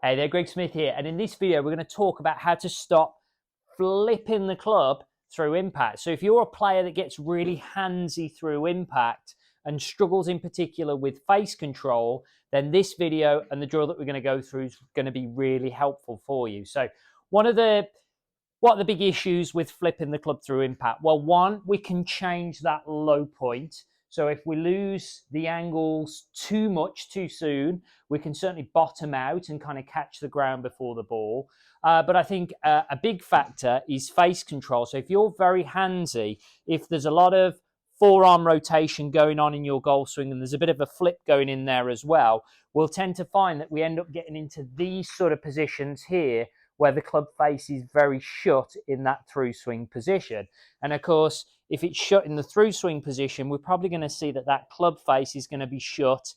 Hey there, Greg Smith here, and in this video we're going to talk about how to stop flipping the club through impact. So if you're a player that gets really handsy through impact and struggles in particular with face control, then this video and the drill that we're going to go through is going to be really helpful for you. So one of the what are the big issues with flipping the club through impact? Well, one, we can change that low point. So if we lose the angles too much too soon, we can certainly bottom out and kind of catch the ground before the ball. But I think a big factor is face control. So if you're very handsy, if there's a lot of forearm rotation going on in your golf swing and there's a bit of a flip going in there as well, we'll tend to find that we end up getting into these sort of positions here where the club face is very shut in that through swing position. And of course, if it's shut in the through swing position, we're probably going to see that that club face is going to be shut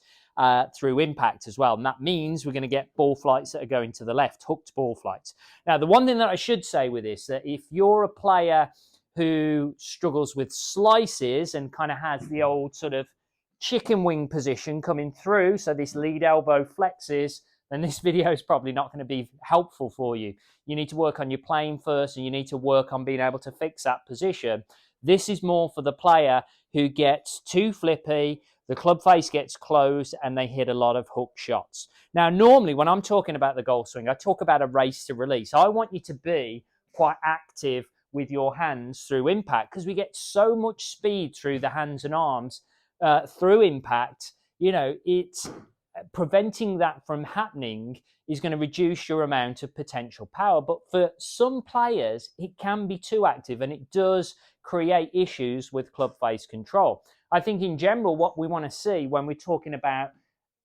through impact as well. And that means we're going to get ball flights that are going to the left, hooked ball flights. Now, the one thing that I should say with this, that if you're a player who struggles with slices and kind of has the old sort of chicken wing position coming through, so this lead elbow flexes, then this video is probably not going to be helpful for you. You need to work on your playing first, and you need to work on being able to fix that position. This is more for the player who gets too flippy, the club face gets closed, and they hit a lot of hook shots. Now, normally when I'm talking about the golf swing, I talk about a race to release. I want you to be quite active with your hands through impact because we get so much speed through the hands and arms through impact. You know, it's preventing that from happening is going to reduce your amount of potential power. But for some players, it can be too active and it does create issues with club face control. I think in general, what we want to see when we're talking about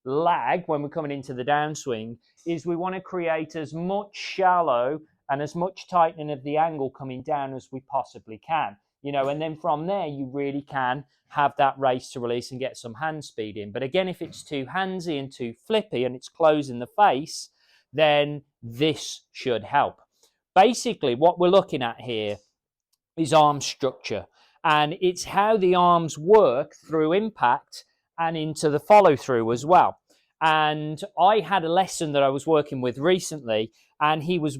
lag, when we're coming into the downswing, is we want to create as much shallow and as much tightening of the angle coming down as we possibly can. You know, and then from there, you really can have that race to release and get some hand speed in. But again, if it's too handsy and too flippy and it's closing the face, then this should help. Basically, what we're looking at here is arm structure, and it's how the arms work through impact and into the follow through as well. And I had a lesson that I was working with recently, and he was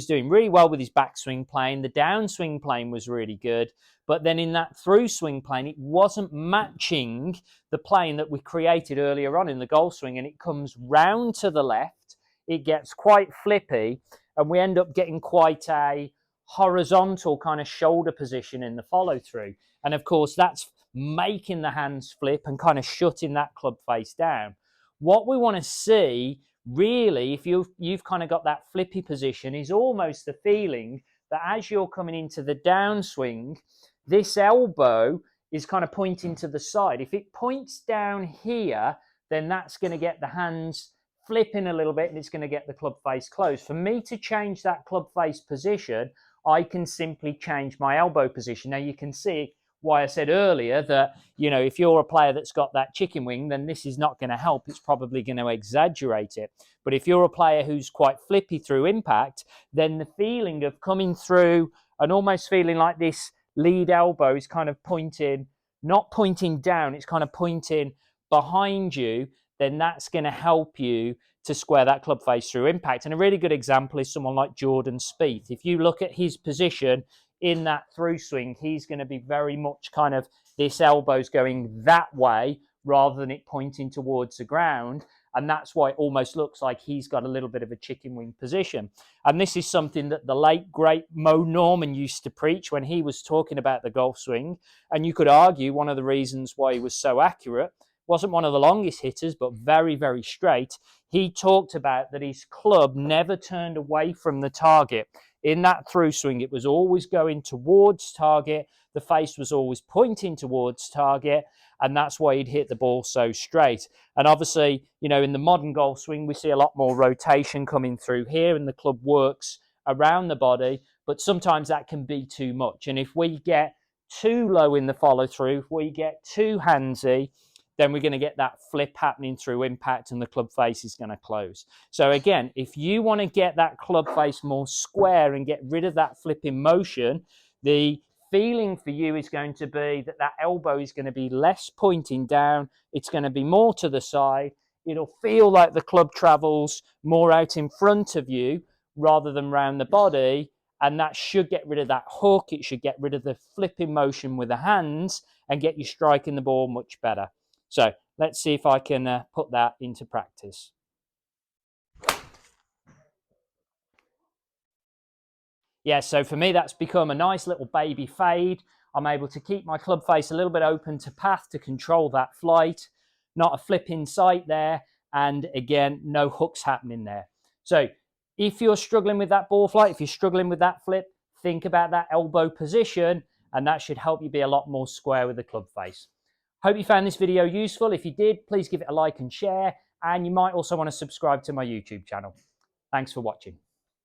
doing really well with his backswing plane. The downswing plane was really good, but then in that through swing plane, it wasn't matching the plane that we created earlier on in the golf swing, and it comes round to the left. It gets quite flippy, and we end up getting quite a horizontal kind of shoulder position in the follow through. And of course, that's making the hands flip and kind of shutting that club face down. What we want to see, really, if you've kind of got that flippy position, is almost the feeling that as you're coming into the downswing, this elbow is kind of pointing to the side. If it points down here, then that's going to get the hands flipping a little bit and it's going to get the club face closed. For me to change that club face position, I can simply change my elbow position. Now you can see why I said earlier that, you know, if you're a player that's got that chicken wing, then this is not going to help. It's probably going to exaggerate it. But if you're a player who's quite flippy through impact, then the feeling of coming through and almost feeling like this lead elbow is kind of pointing, not pointing down, it's kind of pointing behind you, then that's going to help you to square that club face through impact. And a really good example is someone like Jordan Spieth. If you look at his position in that through swing, he's going to be very much kind of this elbow's going that way rather than it pointing towards the ground. And that's why it almost looks like he's got a little bit of a chicken wing position. And this is something that the late, great Mo Norman used to preach when he was talking about the golf swing. And you could argue one of the reasons why he was so accurate, wasn't one of the longest hitters, but very, very straight. He talked about that his club never turned away from the target. In that through swing, it was always going towards target. The face was always pointing towards target, and that's why he'd hit the ball so straight. And obviously, you know, in the modern golf swing, we see a lot more rotation coming through here, and the club works around the body, but sometimes that can be too much. And if we get too low in the follow through, if we get too handsy, then we're going to get that flip happening through impact and the club face is going to close. So again, if you want to get that club face more square and get rid of that flipping motion, the feeling for you is going to be that that elbow is going to be less pointing down. It's going to be more to the side. it'll feel like the club travels more out in front of you rather than round the body. And that should get rid of that hook. It should get rid of the flipping motion with the hands and get you striking the ball much better. So let's see if I can put that into practice. Yeah, so for me, that's become a nice little baby fade. I'm able to keep my club face a little bit open to path to control that flight. Not a flip in sight there. And again, no hooks happening there. So if you're struggling with that ball flight, if you're struggling with that flip, think about that elbow position, and that should help you be a lot more square with the club face. Hope you found this video useful. If you did, please give it a like and share. And you might also want to subscribe to my YouTube channel. Thanks for watching.